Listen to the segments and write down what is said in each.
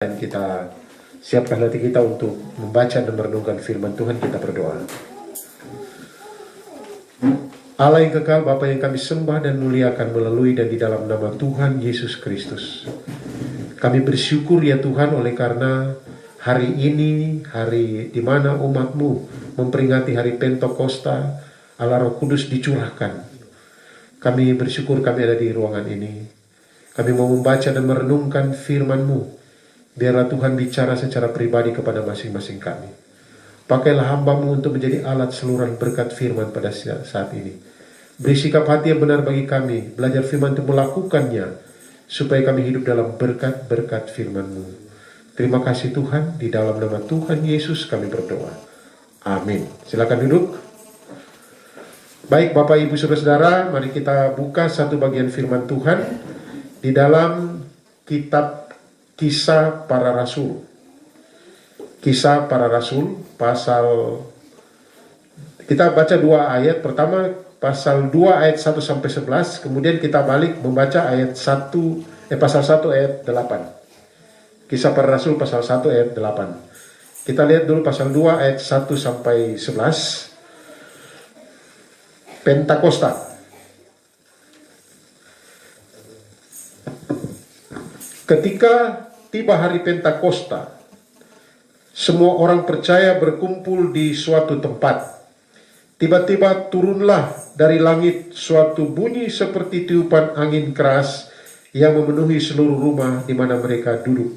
Dan kita siapkan hati kita untuk membaca dan merenungkan firman Tuhan. Kita berdoa. Allah yang kekal, Bapa yang kami sembah dan muliakan melalui dan di dalam nama Tuhan Yesus Kristus. Kami bersyukur ya Tuhan oleh karena hari ini, hari di mana umat-Mu memperingati hari Pentakosta, Allah Roh Kudus dicurahkan. Kami bersyukur kami ada di ruangan ini. Kami mau membaca dan merenungkan firman-Mu. Biarlah Tuhan bicara secara pribadi kepada masing-masing kami. Pakailah hamba-Mu untuk menjadi alat seluruh berkat firman pada saat ini. Beri sikap hati yang benar bagi kami. Belajar firman itu melakukannya. Supaya kami hidup dalam berkat-berkat firman-Mu. Terima kasih Tuhan. Di dalam nama Tuhan Yesus kami berdoa. Amin. Silakan duduk. Baik Bapak Ibu Saudara-saudara, mari kita buka satu bagian firman Tuhan. Di dalam kitab Kisah Para Rasul. Kisah Para Rasul pasal, kita baca 2 ayat. Pertama pasal 2 ayat 1 sampai 11, kemudian kita balik membaca pasal 1 ayat 8. Kisah Para Rasul pasal 1 ayat 8. Kita lihat dulu pasal 2 ayat 1 sampai 11. Pentakosta. Ketika tiba hari Pentakosta, semua orang percaya berkumpul di suatu tempat. Tiba-tiba turunlah dari langit suatu bunyi seperti tiupan angin keras yang memenuhi seluruh rumah di mana mereka duduk.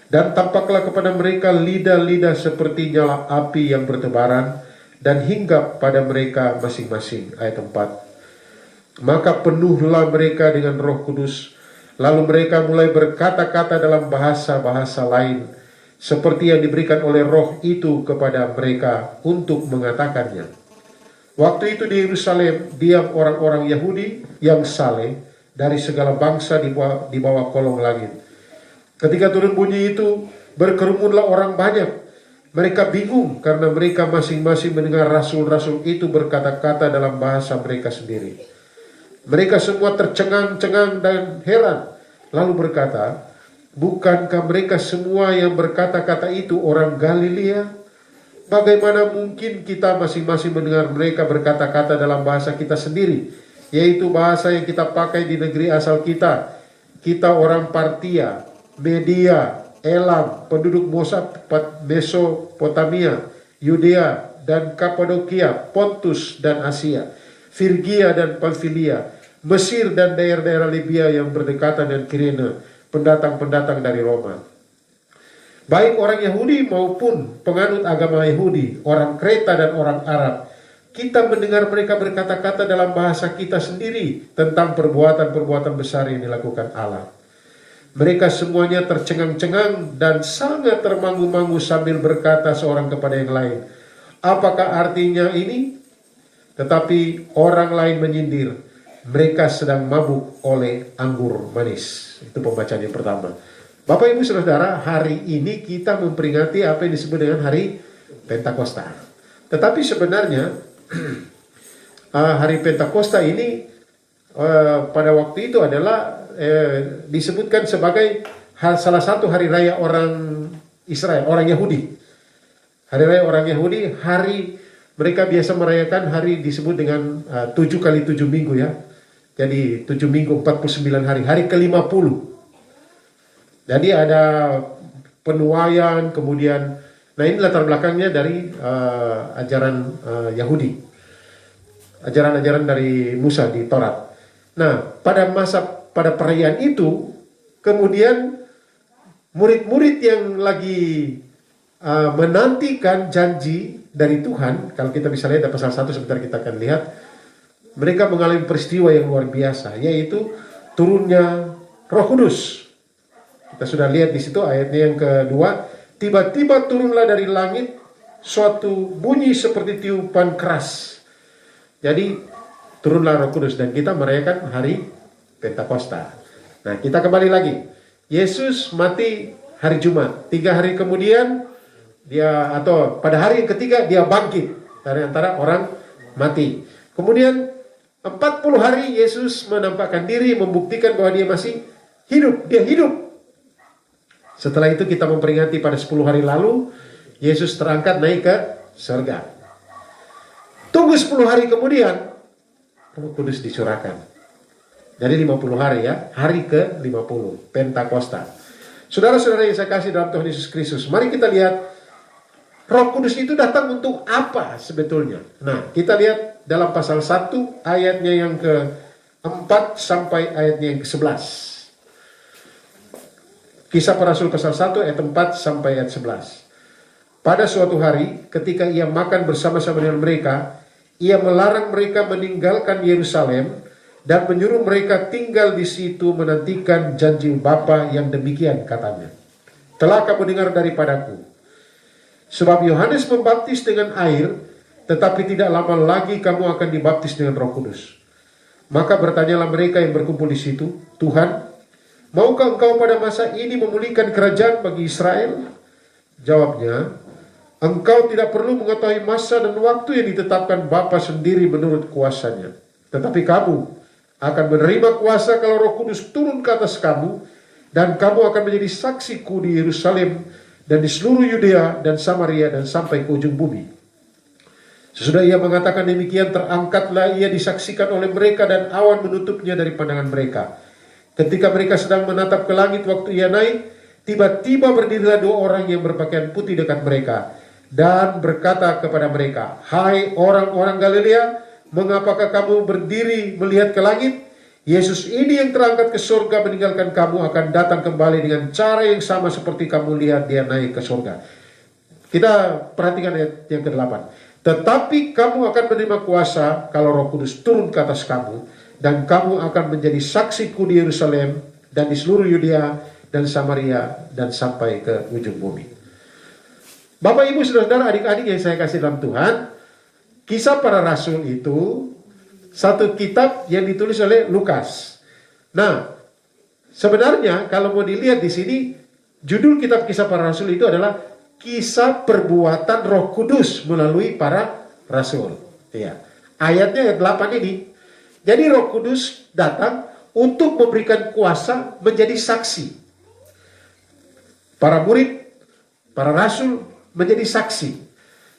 Dan tampaklah kepada mereka lidah-lidah seperti nyala api yang bertebaran dan hinggap pada mereka masing-masing. Ayat 4. Maka penuhlah mereka dengan Roh Kudus. Lalu mereka mulai berkata-kata dalam bahasa-bahasa lain, seperti yang diberikan oleh Roh itu kepada mereka untuk mengatakannya. Waktu itu di Yerusalem diam orang-orang Yahudi yang saleh dari segala bangsa di bawah kolong langit. Ketika turun bunyi itu, berkerumunlah orang banyak. Mereka bingung karena mereka masing-masing mendengar rasul-rasul itu berkata-kata dalam bahasa mereka sendiri. Mereka semua tercengang-cengang dan heran, lalu berkata, bukankah mereka semua yang berkata-kata itu orang Galilea? Bagaimana mungkin kita masing-masing mendengar mereka berkata-kata dalam bahasa kita sendiri, yaitu bahasa yang kita pakai di negeri asal kita. Kita orang Partia, Media, Elam, penduduk Mesopotamia, Yudea dan Kapadokia, Pontus dan Asia, Firgia dan Pamfilia, Mesir dan daerah-daerah Libya yang berdekatan dengan Kirene, pendatang-pendatang dari Roma. Baik orang Yahudi maupun penganut agama Yahudi, orang Kreta dan orang Arab, kita mendengar mereka berkata-kata dalam bahasa kita sendiri tentang perbuatan-perbuatan besar yang dilakukan Allah. Mereka semuanya tercengang-cengang dan sangat termangu-mangu sambil berkata seorang kepada yang lain, apakah artinya ini? Tetapi orang lain menyindir, mereka sedang mabuk oleh anggur manis. Itu pembacaan yang pertama. Bapak Ibu Saudara, hari ini kita memperingati apa yang disebut dengan hari Pentakosta. Tetapi sebenarnya hari Pentakosta ini pada waktu itu adalah disebutkan sebagai salah satu hari raya orang Israel, orang Yahudi. Hari raya orang Yahudi, mereka biasa merayakan hari disebut dengan 7 kali 7 minggu ya. Jadi 7 minggu 49 hari. Hari ke-50. Jadi ada penuaian, kemudian. Nah ini latar belakangnya dari ajaran Yahudi. Ajaran-ajaran dari Musa di Taurat. Nah pada perayaan itu, kemudian murid-murid yang lagi menantikan janji dari Tuhan, kalau kita bisa lihat pasal 1 sebentar kita akan lihat, mereka mengalami peristiwa yang luar biasa, yaitu turunnya Roh Kudus. Kita sudah lihat di situ ayatnya yang kedua, tiba-tiba turunlah dari langit suatu bunyi seperti tiupan keras. Jadi turunlah Roh Kudus dan kita merayakan hari Pentakosta. Nah kita kembali lagi, Yesus mati hari Jumat, 3 hari kemudian pada hari yang ketiga dia bangkit dari antara orang mati. Kemudian 40 hari Yesus menampakkan diri, membuktikan bahwa dia masih hidup. Dia hidup Setelah itu kita memperingati pada 10 hari lalu, Yesus terangkat naik ke surga. Tunggu 10 hari kemudian, Roh Kudus dicurahkan. Jadi 50 hari ya, hari ke-50, Pentakosta. Saudara-saudara yang saya kasih dalam Tuhan Yesus Kristus, mari kita lihat Roh Kudus itu datang untuk apa sebetulnya. Nah, kita lihat dalam pasal 1 ayatnya yang ke-4 sampai ayatnya yang ke-11. Kisah Para Rasul pasal 1 ayat 4 sampai ayat 11. Pada suatu hari ketika ia makan bersama-sama dengan mereka, ia melarang mereka meninggalkan Yerusalem dan menyuruh mereka tinggal di situ menantikan janji Bapa yang demikian katanya. Telah kamu dengar daripadaku. Sebab Yohanes membaptis dengan air, tetapi tidak lama lagi kamu akan dibaptis dengan Roh Kudus. Maka bertanyalah mereka yang berkumpul di situ, Tuhan, maukah engkau pada masa ini memulihkan kerajaan bagi Israel? Jawabnya, engkau tidak perlu mengetahui masa dan waktu yang ditetapkan Bapa sendiri menurut kuasanya. Tetapi kamu akan menerima kuasa kalau Roh Kudus turun ke atas kamu, dan kamu akan menjadi saksiku di Yerusalem dan di seluruh Yudea dan Samaria dan sampai ke ujung bumi. Sesudah ia mengatakan demikian, terangkatlah ia disaksikan oleh mereka dan awan menutupnya dari pandangan mereka. Ketika mereka sedang menatap ke langit waktu ia naik, tiba-tiba berdirilah 2 orang yang berpakaian putih dekat mereka dan berkata kepada mereka, hai orang-orang Galilea, mengapakah kamu berdiri melihat ke langit? Yesus ini yang terangkat ke surga meninggalkan kamu akan datang kembali dengan cara yang sama seperti kamu lihat dia naik ke surga. Kita perhatikan ayat yang ke-8. Tetapi kamu akan menerima kuasa kalau Roh Kudus turun ke atas kamu, dan kamu akan menjadi saksiku di Yerusalem dan di seluruh Yudea dan Samaria dan sampai ke ujung bumi. Bapak, Ibu, Saudara, adik-adik yang saya kasih dalam Tuhan, Kisah Para Rasul itu satu kitab yang ditulis oleh Lukas. Nah, sebenarnya kalau mau dilihat di sini, judul kitab Kisah Para Rasul itu adalah Kisah Perbuatan Roh Kudus melalui para Rasul. Ya. Ayatnya ayat 8 ini. Jadi Roh Kudus datang untuk memberikan kuasa menjadi saksi. Para murid, para Rasul menjadi saksi.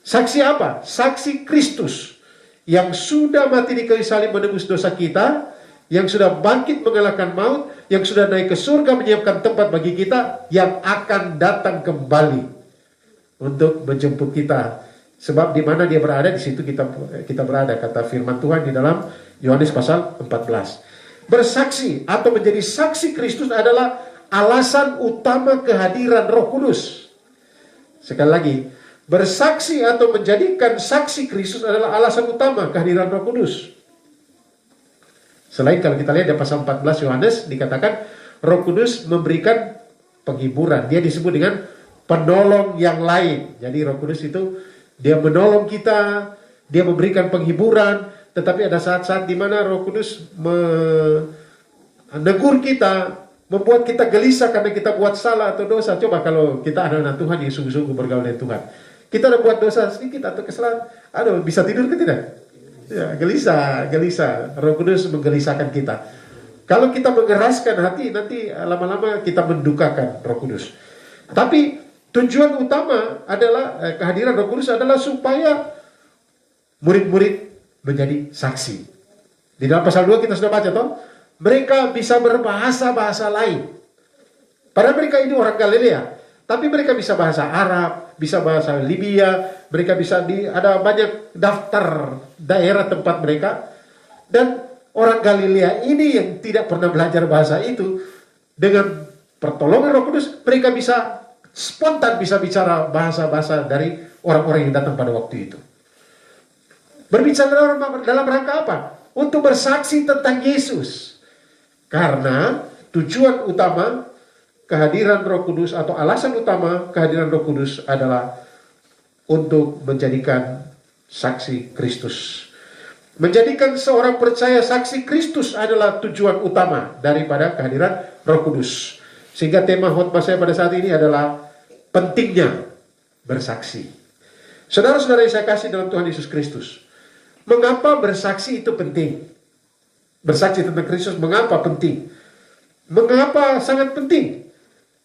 Saksi apa? Saksi Kristus yang sudah mati di kayu salib menebus dosa kita, yang sudah bangkit mengalahkan maut, yang sudah naik ke surga menyiapkan tempat bagi kita, yang akan datang kembali untuk menjemput kita. Sebab di mana dia berada, di situ kita berada, kata firman Tuhan di dalam Yohanes pasal 14. Bersaksi atau menjadi saksi Kristus adalah alasan utama kehadiran Roh Kudus. Sekali lagi, bersaksi atau menjadikan saksi Kristus adalah alasan utama kehadiran Roh Kudus. Selain kalau kita lihat di pasal 14 Yohanes dikatakan Roh Kudus memberikan penghiburan. Dia disebut dengan penolong yang lain. Jadi Roh Kudus itu dia menolong kita, dia memberikan penghiburan, tetapi ada saat-saat di mana Roh Kudus menegur kita, membuat kita gelisah karena kita buat salah atau dosa. Coba kalau kita anak-anak Tuhan yang sungguh-sungguh bergaul dengan Tuhan, kita ada buat dosa sedikit atau kesalahan, aduh, bisa tidur ke tidak? Ya, gelisah. Roh Kudus menggelisahkan kita. Kalau kita mengeraskan hati, nanti lama-lama kita mendukakan Roh Kudus. Tapi tujuan utama adalah kehadiran Roh Kudus adalah supaya murid-murid menjadi saksi. Di dalam pasal 2 kita sudah baca toh, mereka bisa berbahasa-bahasa lain. Padahal mereka ini orang Galilea, tapi mereka bisa bahasa Arab, bisa bahasa Libya, mereka bisa ada banyak daftar daerah tempat mereka. Dan orang Galilea ini yang tidak pernah belajar bahasa itu, dengan pertolongan Roh Kudus, mereka bisa spontan bisa bicara bahasa-bahasa dari orang-orang yang datang pada waktu itu. Berbicara dalam rangka apa? Untuk bersaksi tentang Yesus. Karena tujuan utama kehadiran Roh Kudus atau alasan utama kehadiran Roh Kudus adalah untuk menjadikan saksi Kristus. Menjadikan seorang percaya saksi Kristus adalah tujuan utama daripada kehadiran Roh Kudus. Sehingga tema khotbah saya pada saat ini adalah pentingnya bersaksi. Saudara-saudara yang saya kasih dalam Tuhan Yesus Kristus, mengapa bersaksi itu penting? Bersaksi tentang Kristus mengapa penting? Mengapa sangat penting?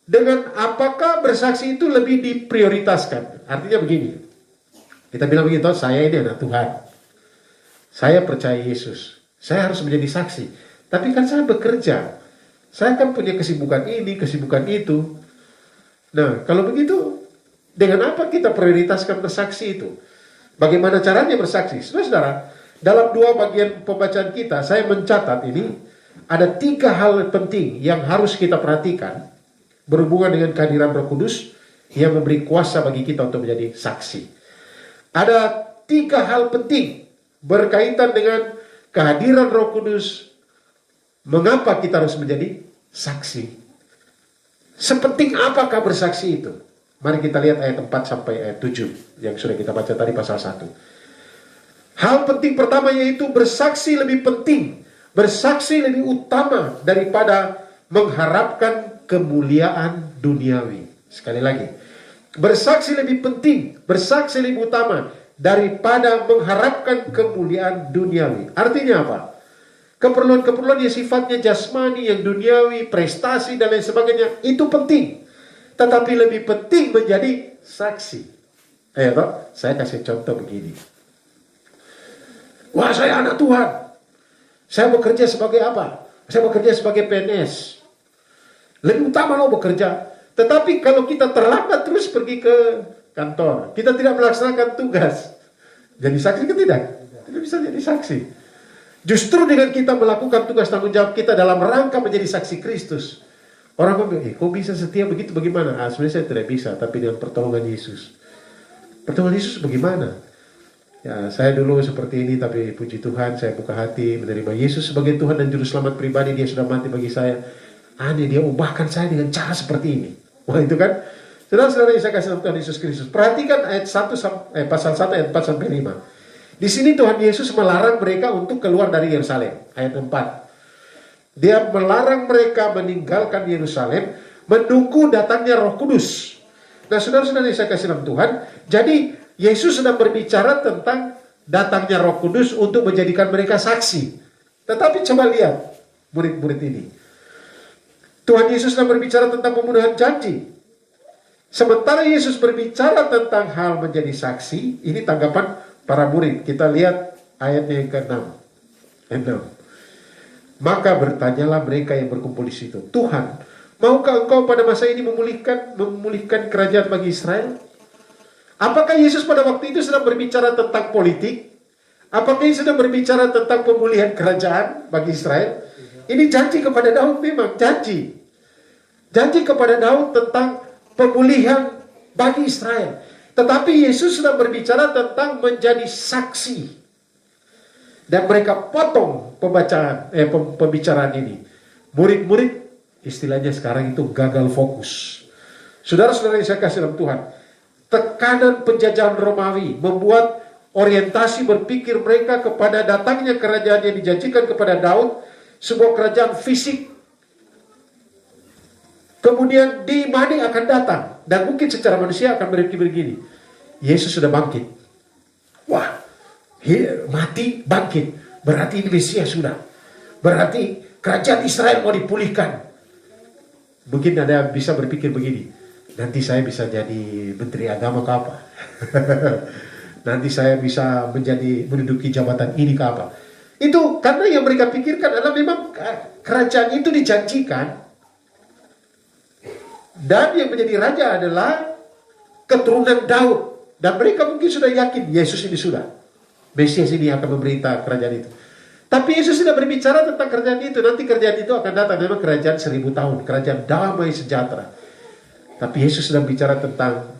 dengan apakah bersaksi itu lebih diprioritaskan. Artinya begini, kita bilang begitu, saya ini anak Tuhan, saya percaya Yesus, saya harus menjadi saksi. Tapi kan saya bekerja, saya kan punya kesibukan ini, kesibukan itu. Nah, kalau begitu, dengan apa kita prioritaskan bersaksi itu? Bagaimana caranya bersaksi? Saudara-saudara, dalam 2 bagian pembacaan kita, saya mencatat ini, ada 3 hal penting yang harus kita perhatikan berhubungan dengan kehadiran Roh Kudus yang memberi kuasa bagi kita untuk menjadi saksi. Ada 3 hal penting berkaitan dengan kehadiran Roh Kudus, mengapa kita harus menjadi saksi. Sepenting apakah bersaksi itu? Mari kita lihat ayat 4 sampai ayat 7 yang sudah kita baca tadi pasal 1. Hal penting pertama yaitu bersaksi lebih penting, bersaksi lebih utama daripada mengharapkan kemuliaan duniawi. Sekali lagi, bersaksi lebih penting, bersaksi lebih utama daripada mengharapkan kemuliaan duniawi. Artinya apa? Keperluan-keperluan yang sifatnya jasmani, yang duniawi, prestasi dan lain sebagainya, itu penting. Tetapi lebih penting menjadi saksi. Saya kasih contoh begini. Wah, saya anak Tuhan. Saya bekerja sebagai apa? Saya bekerja sebagai PNS. Lebih utama lo bekerja. Tetapi kalau kita terlambat terus pergi ke kantor, kita tidak melaksanakan tugas, jadi saksi ke tidak? Tidak bisa jadi saksi. Justru dengan kita melakukan tugas tanggung jawab kita dalam rangka menjadi saksi Kristus, orang bilang, kok bisa setia begitu, bagaimana? Sebenarnya saya tidak bisa, tapi dengan pertolongan Yesus. Pertolongan Yesus bagaimana? Ya, saya dulu seperti ini, tapi puji Tuhan, saya buka hati, menerima Yesus sebagai Tuhan dan Juru Selamat pribadi, dia sudah mati bagi saya. Aneh, dia ubahkan saya dengan cara seperti ini. Wah, itu kan, saudara-saudara yang saya kasih dalam Tuhan Yesus Kristus. Perhatikan ayat 1, pasal 1 ayat 4 sampai 5. Di sini Tuhan Yesus melarang mereka untuk keluar dari Yerusalem. Ayat 4. Dia melarang mereka meninggalkan Yerusalem, menunggu datangnya Roh Kudus. Nah, saudara-saudara yang saya kasih dalam Tuhan, jadi Yesus sedang berbicara tentang datangnya Roh Kudus untuk menjadikan mereka saksi. Tetapi coba lihat murid-murid ini. Tuhan Yesus sedang berbicara tentang pemenuhan janji. Sementara Yesus berbicara tentang hal menjadi saksi, ini tanggapan para murid. Kita lihat ayatnya yang ke-6. 6. Maka bertanyalah mereka yang berkumpul di situ, Tuhan, maukah engkau pada masa ini memulihkan kerajaan bagi Israel? Apakah Yesus pada waktu itu sedang berbicara tentang politik? Apakah Yesus sedang berbicara tentang pemulihan kerajaan bagi Israel? Ini janji kepada Daud, memang janji. Janji kepada Daud tentang pemulihan bagi Israel. Tetapi Yesus sedang berbicara tentang menjadi saksi. Dan mereka potong pembicaraan ini. Murid-murid istilahnya sekarang itu gagal fokus. Saudara-saudara yang saya kasih dalam Tuhan, tekanan penjajahan Romawi membuat orientasi berpikir mereka kepada datangnya kerajaan yang dijanjikan kepada Daud, sebuah kerajaan fisik. Kemudian di mana akan datang, dan mungkin secara manusia akan berpikir begini, Yesus sudah bangkit. Wah, mati bangkit, berarti ini Mesias sudah. Berarti kerajaan Israel mau dipulihkan. Mungkin ada bisa berpikir begini, nanti saya bisa jadi menteri agama ke apa? Nanti saya bisa menduduki jabatan ini ke apa? Itu karena yang mereka pikirkan adalah memang kerajaan itu dijanjikan. Dan yang menjadi raja adalah keturunan Daud. Dan mereka mungkin sudah yakin Yesus ini sudah, Mesias ini akan memerintah kerajaan itu. Tapi Yesus tidak berbicara tentang kerajaan itu. Nanti kerajaan itu akan datang, memang kerajaan 1000 tahun, kerajaan damai sejahtera. Tapi Yesus sedang bicara tentang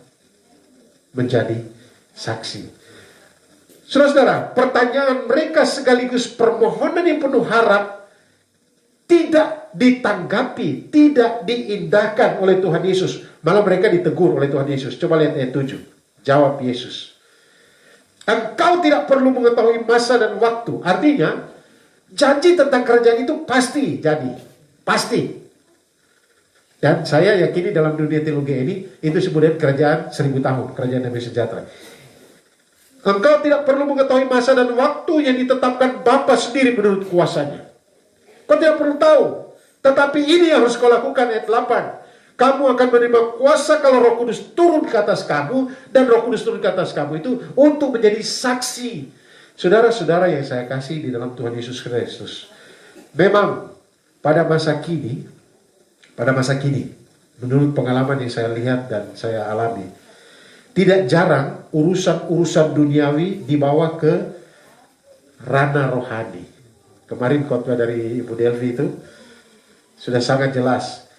menjadi saksi. Saudara-saudara, pertanyaan mereka sekaligus permohonan yang penuh harap tidak ditanggapi, tidak diindahkan oleh Tuhan Yesus. Malah mereka ditegur oleh Tuhan Yesus. Coba lihat ayat 7. Jawab Yesus, engkau tidak perlu mengetahui masa dan waktu. Artinya, janji tentang kerajaan itu pasti jadi. Pasti. Dan saya yakini dalam dunia teologi ini, itu sebenarnya kerajaan 1000 tahun. Kerajaan damai sejahtera. Engkau tidak perlu mengetahui masa dan waktu yang ditetapkan Bapa sendiri menurut kuasanya. Kau tidak perlu tahu. Tetapi ini yang harus kau lakukan, ayat 8. Kamu akan menerima kuasa kalau Roh Kudus turun ke atas kamu. Dan Roh Kudus turun ke atas kamu itu untuk menjadi saksi. Saudara-saudara yang saya kasih di dalam Tuhan Yesus Kristus. Memang pada masa kini, menurut pengalaman yang saya lihat dan saya alami, tidak jarang urusan-urusan duniawi dibawa ke ranah rohani. Kemarin khotbah dari Ibu Delvi itu sudah sangat jelas.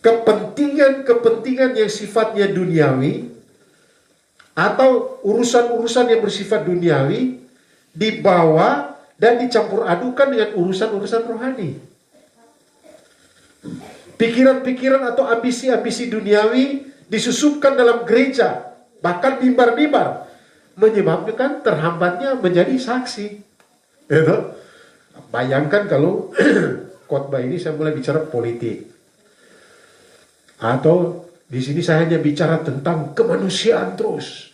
Kepentingan yang sifatnya duniawi atau urusan-urusan yang bersifat duniawi dibawa dan dicampur adukan dengan urusan-urusan rohani. Pikiran-pikiran atau ambisi-ambisi duniawi disusupkan dalam gereja, bahkan mimbar-mimbar, menyebabkan terhambatnya menjadi saksi. Gitu. Bayangkan kalau khotbah ini saya mulai bicara politik, atau di sini saya hanya bicara tentang kemanusiaan terus.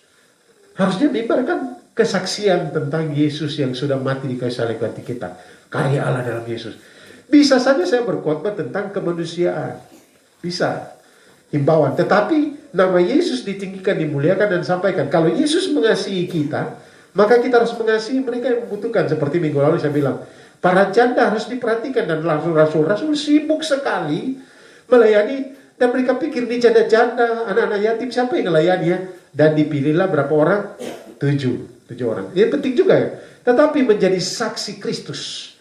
Harusnya mimbar kan kesaksian tentang Yesus yang sudah mati di kayu salib ganti kita, karya Allah dalam Yesus. Bisa saja saya berkhotbah tentang kemanusiaan, bisa himbauan. Tetapi nama Yesus ditinggikan, dimuliakan dan sampaikan. Kalau Yesus mengasihi kita, maka kita harus mengasihi mereka yang membutuhkan. Seperti minggu lalu saya bilang, para janda harus diperhatikan dan rasul-rasul sibuk sekali melayani. Dan mereka pikir ini janda-janda, anak-anak yatim, siapa yang melayani ya? Dan dipilihlah berapa orang? 7 orang. Ini penting juga ya. Tetapi menjadi saksi Kristus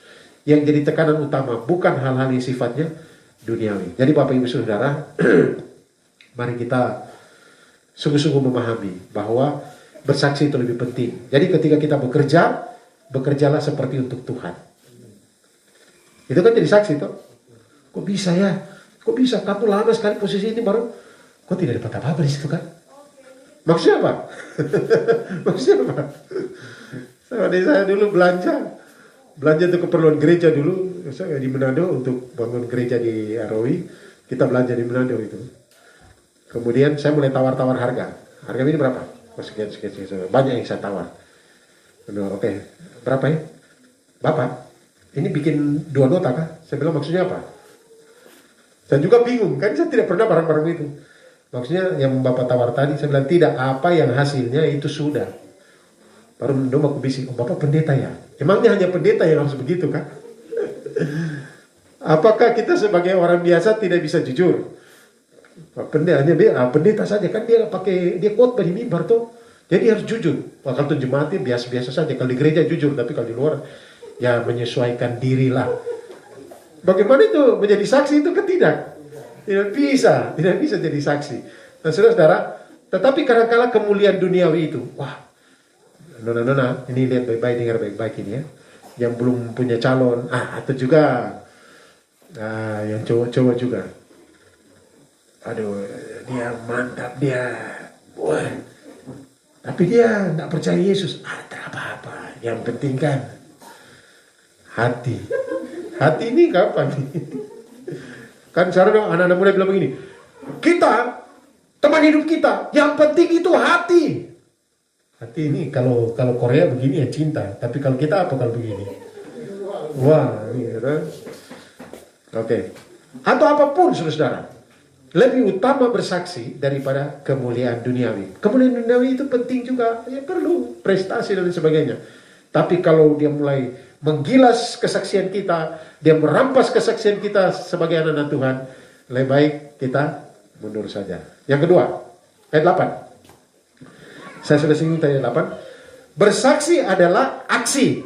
yang jadi tekanan utama, bukan hal-hal yang sifatnya duniawi. Jadi Bapak Ibu Saudara, mari kita sungguh-sungguh memahami bahwa bersaksi itu lebih penting. Jadi ketika kita bekerja, bekerjalah seperti untuk Tuhan. Itu kan jadi saksi toh. Kok bisa ya? Kok bisa? Kamu lama sekali posisi ini baru. Kok tidak dapat apa-apa di situ kan? Maksudnya apa? Maksudnya apa? Saya dulu belanja untuk keperluan gereja dulu. Saya di Manado untuk bangun gereja di Arawi. Kita belanja di Manado itu. Kemudian saya mulai tawar-tawar harga. Harga ini berapa? Sekian. Banyak yang saya tawar. Oke. Berapa ya? Bapak, ini bikin 2 nota kah? Saya bilang maksudnya apa? Saya juga bingung, kan saya tidak pernah barang-barang itu. Maksudnya yang Bapak tawar tadi, saya bilang tidak, apa yang hasilnya itu sudah. Baru mendom aku bisik, oh Bapak pendeta ya? Emangnya hanya pendeta yang harus begitu kan? Apakah kita sebagai orang biasa tidak bisa jujur? Pendeta saja kan dia khotbah di mimbar tuh. Jadi harus jujur. Kalau tuh jemaatnya biasa-biasa saja. Kalau di gereja jujur, tapi kalau di luar ya menyesuaikan dirilah. Bagaimana itu menjadi saksi itu kan tidak bisa jadi saksi. Nah saudara, tetapi kadang-kala kemuliaan duniawi itu, wah, nona, ini lihat baik-baik, dengar baik-baik ini ya, yang belum punya calon, atau juga, yang cowok-cowok juga, aduh, dia mantap, wah, tapi dia nggak percaya Yesus, tak apa-apa, yang penting kan hati ini kapan nih? Kan sekarang anak-anak muda bilang begini, kita, teman hidup kita, yang penting itu hati. Hati ini kalau Korea begini ya cinta, tapi kalau kita apa kalau begini? Wah, ini kan? Oke. Atau apapun saudara, lebih utama bersaksi daripada kemuliaan duniawi. Kemuliaan duniawi itu penting juga, ya perlu prestasi dan sebagainya. Tapi kalau dia mulai menggilas kesaksian kita, dia merampas kesaksian kita sebagai anak-anak Tuhan, lebih baik kita mundur saja. Yang kedua, ayat 8. Saya sudah singgung ayat 8. Bersaksi adalah aksi,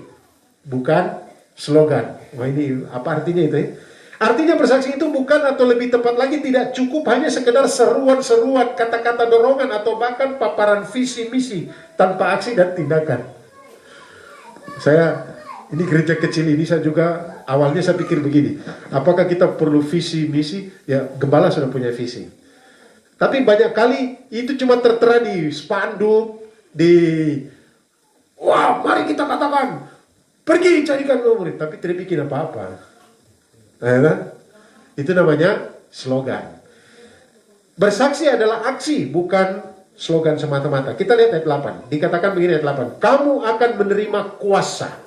bukan slogan. Wah ini apa artinya itu ya? Artinya bersaksi itu bukan, atau lebih tepat lagi tidak cukup hanya sekedar seruan-seruan, kata-kata dorongan, atau bahkan paparan visi misi tanpa aksi dan tindakan. Ini gereja kecil ini saya juga awalnya saya pikir begini, apakah kita perlu visi misi? Ya gembala sudah punya visi. Tapi banyak kali itu cuma tertera di spanduk, wah mari kita katakan, pergi carikan murid, tapi tidak bikin apa-apa. Nah, itu namanya slogan. Bersaksi adalah aksi, bukan slogan semata-mata. Kita lihat ayat 8. Dikatakan begini ayat 8. Kamu akan menerima kuasa.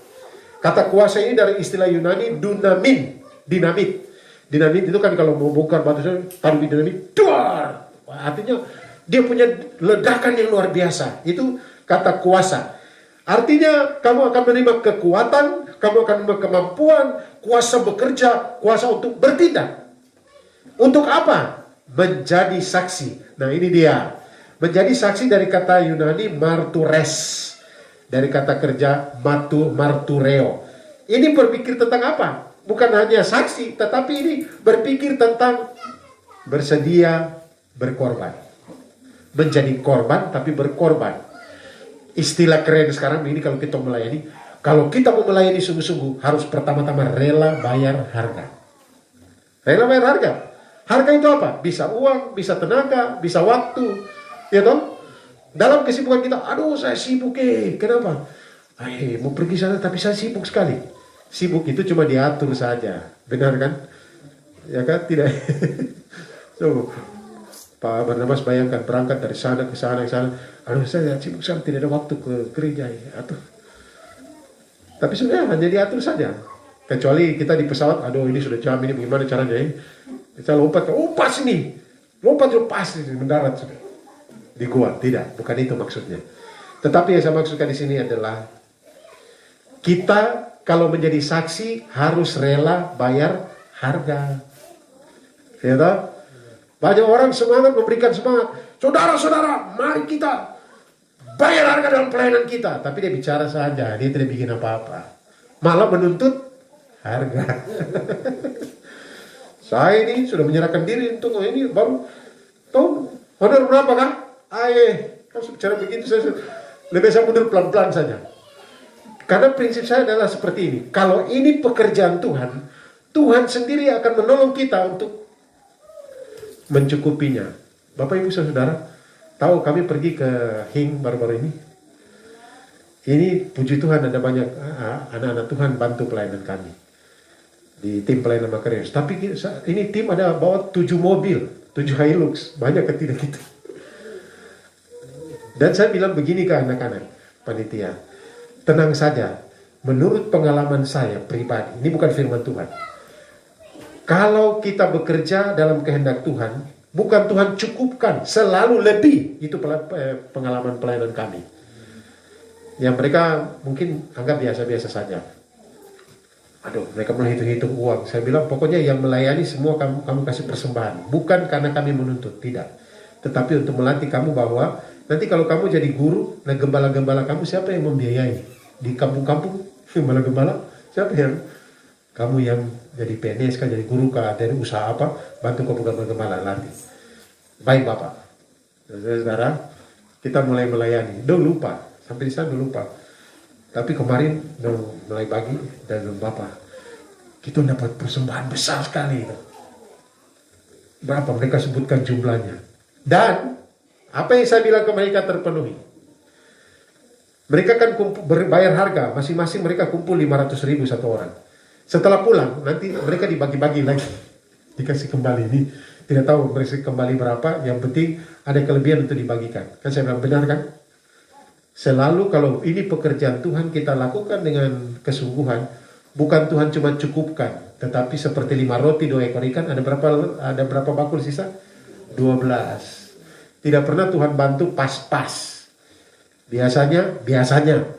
Kata kuasa ini dari istilah Yunani dunamin, dinamit. Dinamit itu kan kalau mau bongkar batu, taruh dinamit, duar. Artinya dia punya ledakan yang luar biasa. Itu kata kuasa. Artinya kamu akan menerima kekuatan, kamu akan menerima kemampuan, kuasa bekerja, kuasa untuk bertindak. Untuk apa? Menjadi saksi. Nah ini dia. Menjadi saksi dari kata Yunani martures. Dari kata kerja martureo. Ini berpikir tentang apa? Bukan hanya saksi, tetapi ini berpikir tentang bersedia berkorban. Menjadi korban tapi berkorban. Istilah keren sekarang ini kalau kita melayani. Kalau kita mau melayani sungguh-sungguh, harus pertama-tama rela bayar harga. Rela bayar harga. Harga itu apa? Bisa uang, bisa tenaga, bisa waktu. Ya toh? Dalam kesibukan kita, aduh saya sibuk kenapa? Mau pergi sana tapi saya sibuk sekali. Sibuk itu cuma diatur saja. Benar kan? Ya kan? Tidak. So, Pak Barnabas bayangkan berangkat dari sana ke sana ke sana. Aduh saya sibuk sekali, tidak ada waktu ke gereja. Tapi sudah hanya diatur saja. Kecuali kita di pesawat, aduh ini sudah jam ini bagaimana caranya Kita lompat, pas ini. Lompat pas mendarat sudah. Di gua, tidak, bukan itu maksudnya. Tetapi yang saya maksudkan di sini adalah kita kalau menjadi saksi harus rela bayar harga. Ya toh? Banyak orang semangat memberikan semangat. Saudara-saudara, mari kita bayar harga dalam pelayanan kita. Tapi dia bicara saja, dia tidak bikin apa-apa. Malah menuntut harga. Saya ini sudah menyerahkan diri untuk ini baru. Tahu honor berapa kan? Kalau bicara begitu saya lebih saya mundur pelan-pelan saja. Karena prinsip saya adalah seperti ini. Kalau ini pekerjaan Tuhan, Tuhan sendiri akan menolong kita untuk mencukupinya. Bapak Ibu Saudara, tahu kami pergi ke Hing baru-baru ini. Ini puji Tuhan ada banyak anak-anak Tuhan bantu pelayanan kami di tim pelayanan Makarius. Tapi ini tim ada bawa 7 mobil, 7 Hilux, banyak kan tidak gitu. Dan saya bilang begini ke anak-anak panitia, tenang saja, menurut pengalaman saya pribadi, ini bukan firman Tuhan. Kalau kita bekerja dalam kehendak Tuhan, bukan Tuhan cukupkan, selalu lebih. Itu pengalaman pelayanan kami. Yang mereka mungkin anggap biasa-biasa saja. Aduh, mereka mulai hitung-hitung uang. Saya bilang pokoknya yang melayani semua kamu kasih persembahan. Bukan karena kami menuntut, tidak. Tetapi untuk melatih kamu bahwa nanti kalau kamu jadi guru, nah gembala-gembala kamu siapa yang membiayai? Di kampung-kampung, gembala-gembala, siapa yang? Kamu yang jadi PNS, kan jadi guru, dari usaha apa, bantu kamu gembala latih. Baik Bapak. Saudara, kita mulai melayani. Lupa, sampai di sana lupa. Tapi kemarin mulai pagi dan Bapak, kita dapat persembahan besar sekali. Berapa mereka sebutkan jumlahnya. Dan apa yang saya bilang ke mereka terpenuhi. Mereka kan berbayar harga, masing-masing mereka kumpul 500.000 satu orang. Setelah pulang, nanti mereka dibagi-bagi lagi. Dikasih kembali ini. Tidak tahu mereka kembali berapa, yang penting ada kelebihan untuk dibagikan. Kan saya bilang benar kan? Selalu kalau ini pekerjaan Tuhan kita lakukan dengan kesungguhan, bukan Tuhan cuma cukupkan, tetapi seperti 5 roti 2 ekor ikan, ada berapa bakul sisa? 12. Tidak pernah Tuhan bantu pas-pas. Biasanya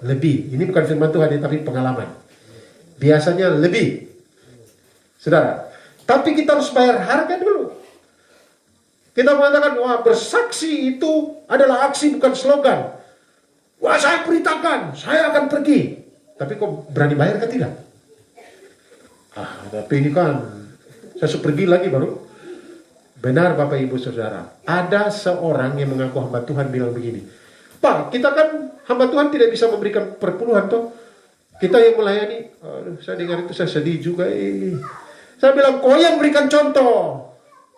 lebih. Ini bukan firman Tuhan, tapi pengalaman. Biasanya lebih. Saudara, tapi kita harus bayar harga dulu. Kita mengatakan, wah bersaksi itu adalah aksi bukan slogan. Wah saya perintahkan, saya akan pergi. Tapi kok berani bayar kan tidak? Tapi ini kan, saya sudah pergi lagi baru. Benar Bapak Ibu Saudara, ada seorang yang mengaku hamba Tuhan bilang begini, Pak, kita kan hamba Tuhan tidak bisa memberikan perpuluhan toh. Kita yang melayani, saya dengar itu saya sedih juga. Saya bilang, kau yang berikan contoh,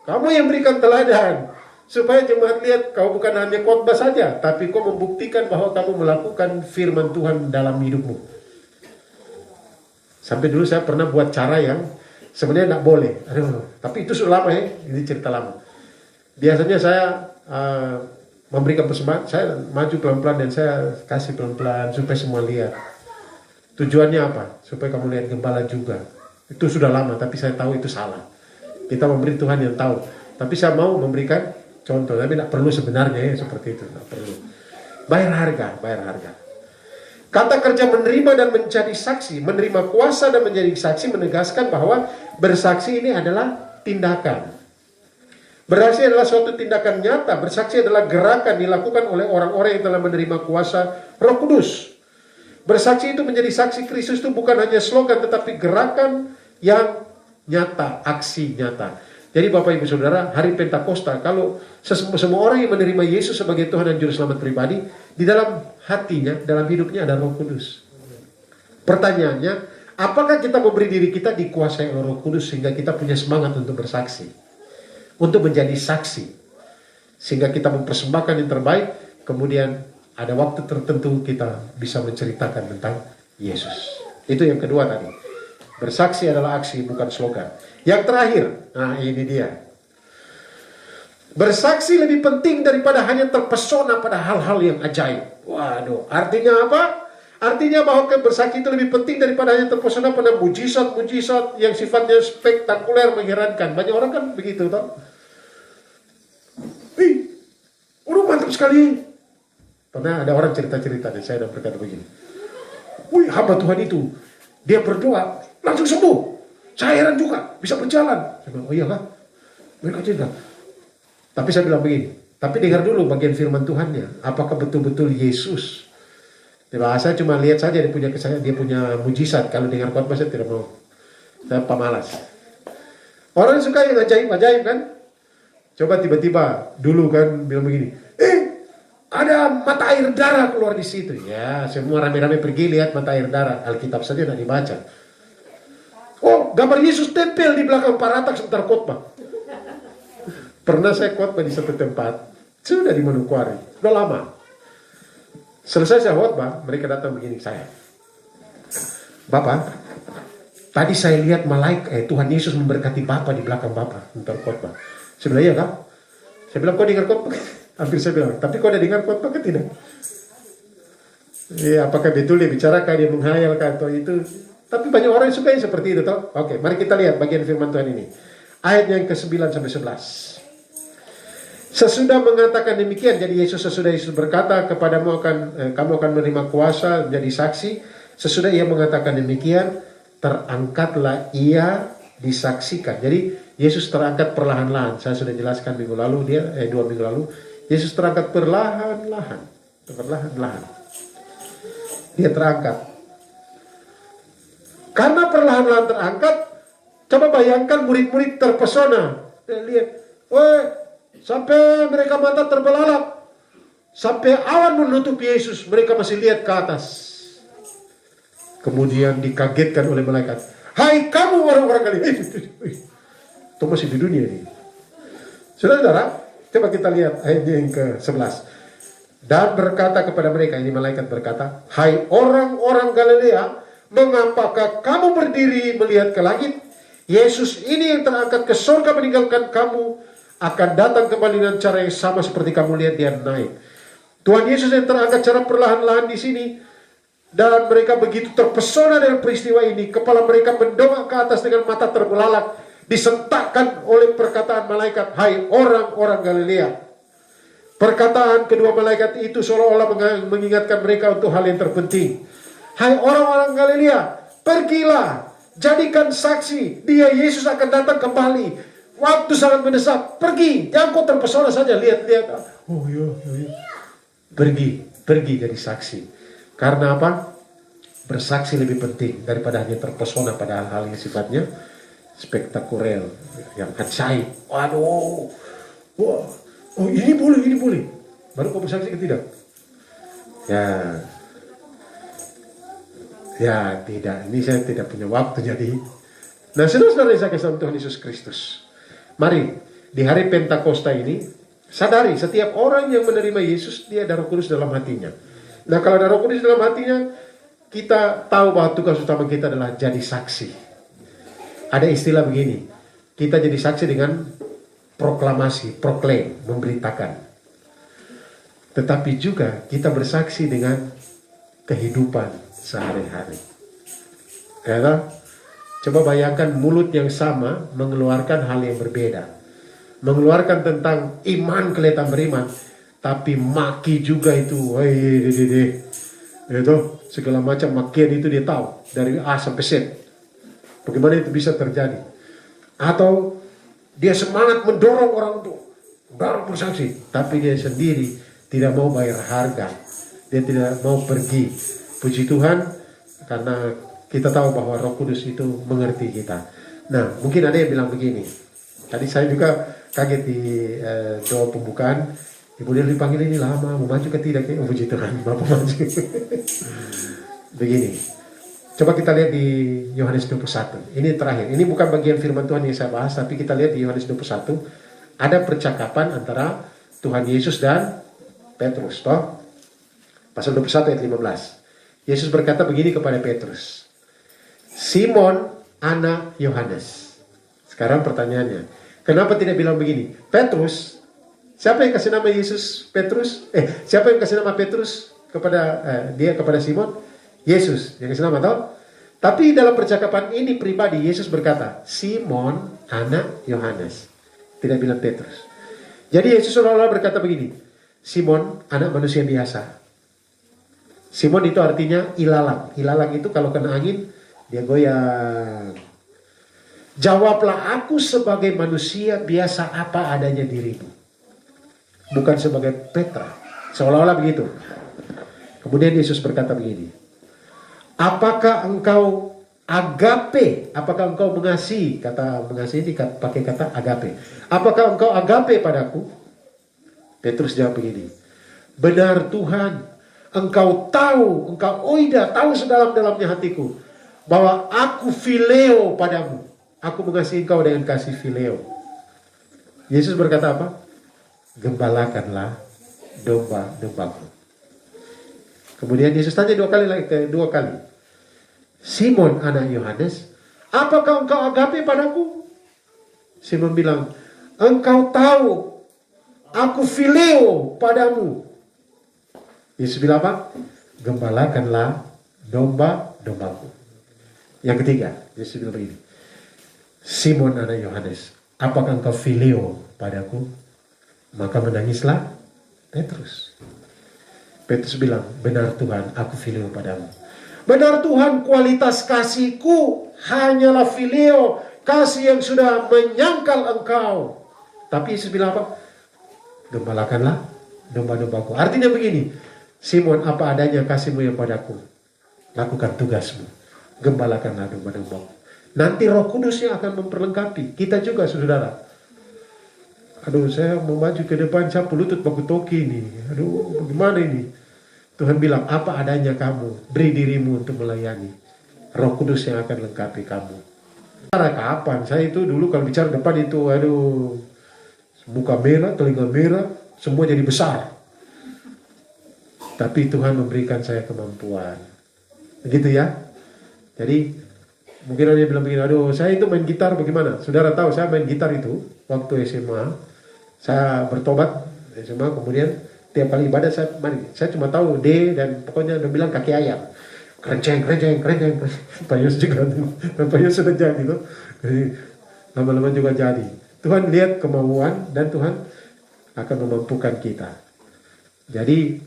kamu yang berikan teladan, supaya jemaat lihat kau bukan hanya khotbah saja, tapi kau membuktikan bahwa kamu melakukan firman Tuhan dalam hidupmu. Sampai dulu saya pernah buat cara yang sebenarnya tidak boleh. Tapi itu sudah lama ini cerita lama. Biasanya saya memberikan persembahan, saya maju pelan-pelan dan saya kasih pelan-pelan supaya semua lihat. Tujuannya apa? Supaya kamu lihat gembala juga. Itu sudah lama, tapi saya tahu itu salah. Kita memberi Tuhan yang tahu. Tapi saya mau memberikan contoh, tapi tidak perlu sebenarnya ya seperti itu, tidak perlu. Bayar harga, bayar harga. Kata kerja menerima dan menjadi saksi, menerima kuasa dan menjadi saksi menegaskan bahwa bersaksi ini adalah tindakan. Bersaksi adalah suatu tindakan nyata. Bersaksi adalah gerakan dilakukan oleh orang-orang yang telah menerima kuasa Roh Kudus. Bersaksi itu menjadi saksi Kristus itu bukan hanya slogan, tetapi gerakan yang nyata, aksi nyata. Jadi Bapak Ibu Saudara, hari Pentakosta, kalau semua orang yang menerima Yesus sebagai Tuhan dan Juru Selamat pribadi, di dalam hatinya, dalam hidupnya ada Roh Kudus. Pertanyaannya, apakah kita memberi diri kita dikuasai oleh Roh Kudus sehingga kita punya semangat untuk bersaksi? Untuk menjadi saksi. Sehingga kita mempersembahkan yang terbaik, kemudian ada waktu tertentu kita bisa menceritakan tentang Yesus. Itu yang kedua tadi. Bersaksi adalah aksi, bukan slogan. Yang terakhir, nah ini dia. Bersaksi lebih penting daripada hanya terpesona pada hal-hal yang ajaib. Waduh, artinya apa? Artinya bahwa bersaksi itu lebih penting daripada hanya terpesona pada mujizat-mujizat yang sifatnya spektakuler, mengherankan. Banyak orang kan begitu, toh. Udah mantap sekali. Pernah ada orang cerita-cerita dan saya sudah berkata begini. Wih, hamba Tuhan itu, dia berdoa, langsung sembuh. Saya heran juga, bisa berjalan. Saya bilang, oh iya kah? Mereka cerita. Tapi saya bilang begini, tapi dengar dulu bagian firman Tuhannya. Apakah betul-betul Yesus? Saya cuma lihat saja dia punya kesayangan, dia punya mujizat. Kalau dengar khotbah saya tidak mau. Saya pemalas. Orang suka yang ajaib-ajaib kan? Coba tiba-tiba dulu kan bilang begini, ada mata air darah keluar di situ. Ya, semua rame-rame pergi lihat mata air darah. Alkitab saja tidak dibaca. Oh, gambar Yesus tempel di belakang paratak sebentar khotbah. Pernah saya khotbah di satu tempat, sudah di Manokwari, sudah lama. Selesai saya khotbah, mereka datang begini saya. Bapak, tadi saya lihat Tuhan Yesus memberkati Bapak di belakang Bapak sebentar khotbah. Saya bilang, iya kak? Saya bilang, kau dengar khotbah? Hampir saya bilang, tapi kau ada dengar khotbah kan tidak? Ya, apakah betul dia bicara kah, dia menghayal kah atau itu? Tapi banyak orang yang suka yang seperti itu, toh. Oke, mari kita lihat bagian firman Tuhan ini. Ayat yang ke-9 sampai 11. Sesudah mengatakan demikian, jadi sesudah Yesus berkata kepadamu kamu akan menerima kuasa menjadi saksi. Sesudah ia mengatakan demikian, terangkatlah ia disaksikan. Jadi Yesus terangkat perlahan-lahan. Saya sudah jelaskan minggu lalu 2 minggu lalu. Yesus terangkat perlahan-lahan. Perlahan-lahan. Dia terangkat. Karena perlahan-lahan terangkat, coba bayangkan murid-murid terpesona. Dia lihat, sampai mereka mata terbelalak. Sampai awan menutup Yesus, mereka masih lihat ke atas. Kemudian dikagetkan oleh malaikat. Hai kamu orang-orang Galilea. Itu masih di dunia ini. Saudara-saudara, coba kita lihat ayat yang ke-11. Dan berkata kepada mereka, ini malaikat berkata, hai orang-orang Galilea, mengapakah kamu berdiri melihat ke langit? Yesus ini yang terangkat ke surga meninggalkan kamu, akan datang kembali dengan cara yang sama seperti kamu lihat dia naik. Tuhan Yesus yang terangkat cara perlahan-lahan di sini. Dan mereka begitu terpesona dengan peristiwa ini. Kepala mereka mendongak ke atas dengan mata terbelalak. Disentakkan oleh perkataan malaikat, hai orang-orang Galilea. Perkataan kedua malaikat itu seolah-olah mengingatkan mereka untuk hal yang terpenting. Hai orang-orang Galilea, pergilah, jadikan saksi, dia Yesus akan datang kembali. Waktu sangat mendesak, pergi, jangan kau terpesona saja, lihat-lihat. Oh iya. Pergi jadi saksi. Karena apa? Bersaksi lebih penting daripada hanya terpesona pada hal-hal yang sifatnya spektakuler, yang ajaib. Waduh, wah, oh ini boleh. Baru kau bersaksi tidak? Ya tidak. Ini saya tidak punya waktu jadi. Nah, saudara-saudara yang saya kasih Tuhan Yesus Kristus, mari di hari Pentakosta ini sadari setiap orang yang menerima Yesus dia ada Roh Kudus dalam hatinya. Nah, kalau ada Roh Kudus dalam hatinya, kita tahu bahwa tugas utama kita adalah jadi saksi. Ada istilah begini, kita jadi saksi dengan proklamasi, proklaim, memberitakan. Tetapi juga kita bersaksi dengan kehidupan sehari-hari. Ya, Coba bayangkan mulut yang sama mengeluarkan hal yang berbeda. Mengeluarkan tentang iman, kelihatan beriman, tapi maki juga itu. Itu segala macam makian itu dia tahu dari A sampai Z. Bagaimana itu bisa terjadi? Atau dia semangat mendorong orang untuk bersaksi, tapi dia sendiri tidak mau bayar harga. Dia tidak mau pergi. Puji Tuhan, karena kita tahu bahwa Roh Kudus itu mengerti kita. Nah, mungkin ada yang bilang begini. Tadi saya juga kaget di doa pembukaan. Ibu dia dipanggil ini lama, mau maju ke tidak? Oh, puji Tuhan, Bapak maju. Begini. Coba kita lihat di Yohanes 21. Ini terakhir. Ini bukan bagian firman Tuhan yang saya bahas, tapi kita lihat di Yohanes 21. Ada percakapan antara Tuhan Yesus dan Petrus. Toh? Pasal 21 ayat 15. Yesus berkata begini kepada Petrus. Simon, anak Yohanes. Sekarang pertanyaannya. Kenapa tidak bilang begini? Petrus. Siapa yang kasih nama Yesus Petrus? Siapa yang kasih nama Petrus kepada dia kepada Simon? Yesus yang kasih nama, tahu? Tapi dalam percakapan ini pribadi Yesus berkata, Simon anak Yohanes. Tidak bilang Petrus. Jadi Yesus seolah-olah berkata begini, Simon anak manusia biasa. Simon itu artinya ilalang. Ilalang itu kalau kena angin dia goyang. Jawablah, aku sebagai manusia biasa apa adanya dirimu. Bukan sebagai Petra. Seolah-olah begitu. Kemudian Yesus berkata begini. Apakah engkau agape? Apakah engkau mengasihi? Kata mengasihi ini pakai kata agape. Apakah engkau agape padaku? Petrus jawab begini. Benar Tuhan, engkau tahu, engkau oida, tahu sedalam-dalamnya hatiku. Bahwa aku phileo padamu. Aku mengasihi engkau dengan kasih phileo. Yesus berkata apa? Gembalakanlah domba-dombaku. Kemudian Yesus tanya dua kali. Simon anak Yohanes, apakah engkau agape padaku? Simon bilang, engkau tahu, aku phileo padamu. Yesus bilang apa? Gembalakanlah domba-dombaku. Yang ketiga, Yesus bilang begini. Simon anak Yohanes, apakah engkau phileo padaku? Maka menangislah Petrus. Petrus bilang, benar Tuhan, aku phileo padamu. Benar Tuhan, kualitas kasihku hanyalah phileo, kasih yang sudah menyangkal engkau. Tapi Yesus bilang apa? Gembalakanlah domba-dombaku. Artinya begini, Simon, apa adanya kasihmu yang padaku, lakukan tugasmu. Gembalakanlah domba-dombaku. Nanti Roh Kudus yang akan memperlengkapi. Kita juga, saudara. Aduh, saya mau maju ke depan, sapu lutut baku toki ini. Aduh, bagaimana ini? Tuhan bilang, apa adanya kamu, beri dirimu untuk melayani. Roh Kudus yang akan lengkapi kamu. Kapan? Saya itu dulu kalau bicara depan itu, aduh, muka merah, telinga merah, semua jadi besar. Tapi Tuhan memberikan saya kemampuan. Begitu ya. Jadi, mungkin ada yang bilang begini, aduh, saya itu main gitar bagaimana? Saudara tahu, saya main gitar itu, waktu SMA, saya bertobat SMA, kemudian tiap kali ibadah saya cuma tahu D dan pokoknya udah bilang kaki ayam. Kerenceng. Pak Yus juga, Pak Yus sudah jadi tuh. Jadi lama-lama juga jadi. Tuhan lihat kemauan dan Tuhan akan memampukan kita. Jadi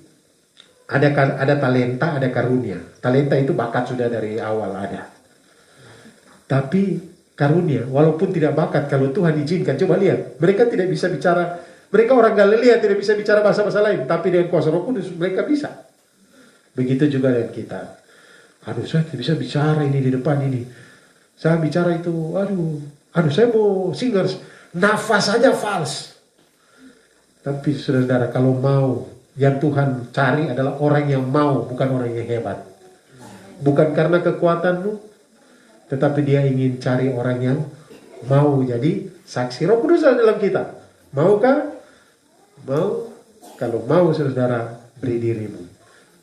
ada talenta, ada karunia. Talenta itu bakat sudah dari awal ada. Tapi karunia, walaupun tidak bakat, kalau Tuhan izinkan, coba lihat, mereka tidak bisa bicara. Mereka orang Galilea tidak bisa bicara bahasa-bahasa lain, tapi dengan kuasa Roh Kudus mereka bisa. Begitu juga dengan kita. Aduh, saya tidak bisa bicara ini di depan ini. Saya bicara itu, aduh, saya mau singers, nafas saja fals. Tapi saudara, kalau mau, yang Tuhan cari adalah orang yang mau, bukan orang yang hebat. Bukan karena kekuatanmu, tetapi dia ingin cari orang yang mau jadi saksi. Roh Kudus ada dalam kita. Maukah? Mau. Kalau mau, saudara, beri dirimu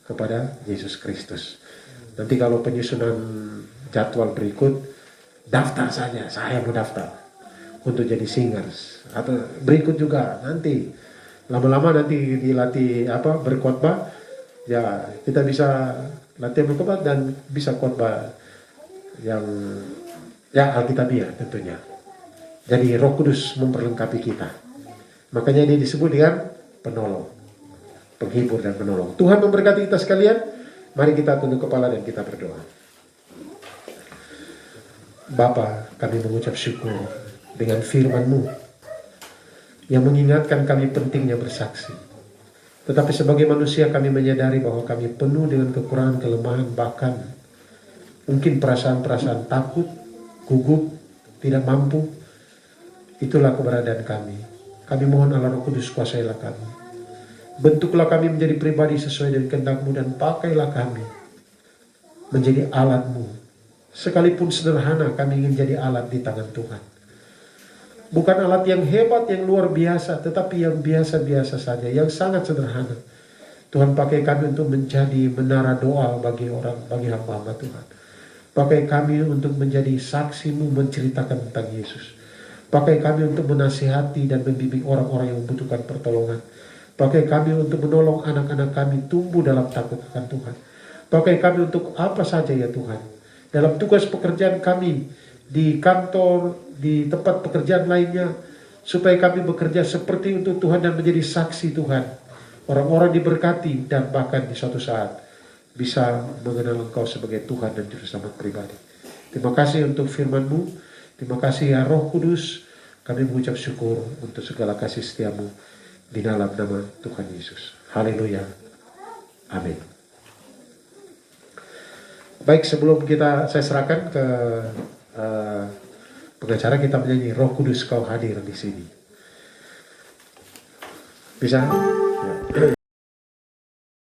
kepada Yesus Kristus. Nanti kalau penyusunan jadwal berikut, daftar saja. Saya mau daftar untuk jadi singers. Atau berikut juga nanti. Lama-lama nanti dilatih berkhotbah. Ya, kita bisa latihan berkhotbah dan bisa khotbah yang Ya, Alkitabiah tentunya. Jadi Roh Kudus memperlengkapi kita. Makanya dia disebut dengan penolong, penghibur dan penolong. Tuhan memberkati kita sekalian. Mari kita tunduk kepala dan kita berdoa. Bapa, kami mengucap syukur dengan firman-Mu yang mengingatkan kami pentingnya bersaksi. Tetapi sebagai manusia kami menyadari bahwa kami penuh dengan kekurangan, kelemahan, bahkan mungkin perasaan-perasaan takut, gugup, tidak mampu. Itulah keberadaan kami. Kami mohon Allah Roh Kudus, kuasailah kami. Bentuklah kami menjadi pribadi sesuai dengan kehendak-Mu dan pakailah kami menjadi alat-Mu. Sekalipun sederhana, kami ingin jadi alat di tangan Tuhan. Bukan alat yang hebat, yang luar biasa, tetapi yang biasa-biasa saja, yang sangat sederhana. Tuhan pakai kami untuk menjadi menara doa bagi orang, bagi hamba-hamba Tuhan. Pakai kami untuk menjadi saksi-Mu menceritakan tentang Yesus. Pakai kami untuk menasihati dan membimbing orang-orang yang membutuhkan pertolongan. Pakai kami untuk menolong anak-anak kami tumbuh dalam takut akan Tuhan. Pakai kami untuk apa saja ya Tuhan. Dalam tugas pekerjaan kami di kantor, di tempat pekerjaan lainnya, supaya kami bekerja seperti untuk Tuhan dan menjadi saksi Tuhan. Orang-orang diberkati dan bahkan di suatu saat bisa mengenal Engkau sebagai Tuhan dan Juru Selamat pribadi. Terima kasih untuk firman-Mu. Terima kasih ya Roh Kudus. Kami mengucap syukur untuk segala kasih setia-Mu di dalam nama Tuhan Yesus. Haleluya. Amin. Baik, sebelum saya serahkan ke pengacara, kita menyanyi Roh Kudus Kau hadir di sini. Bisa?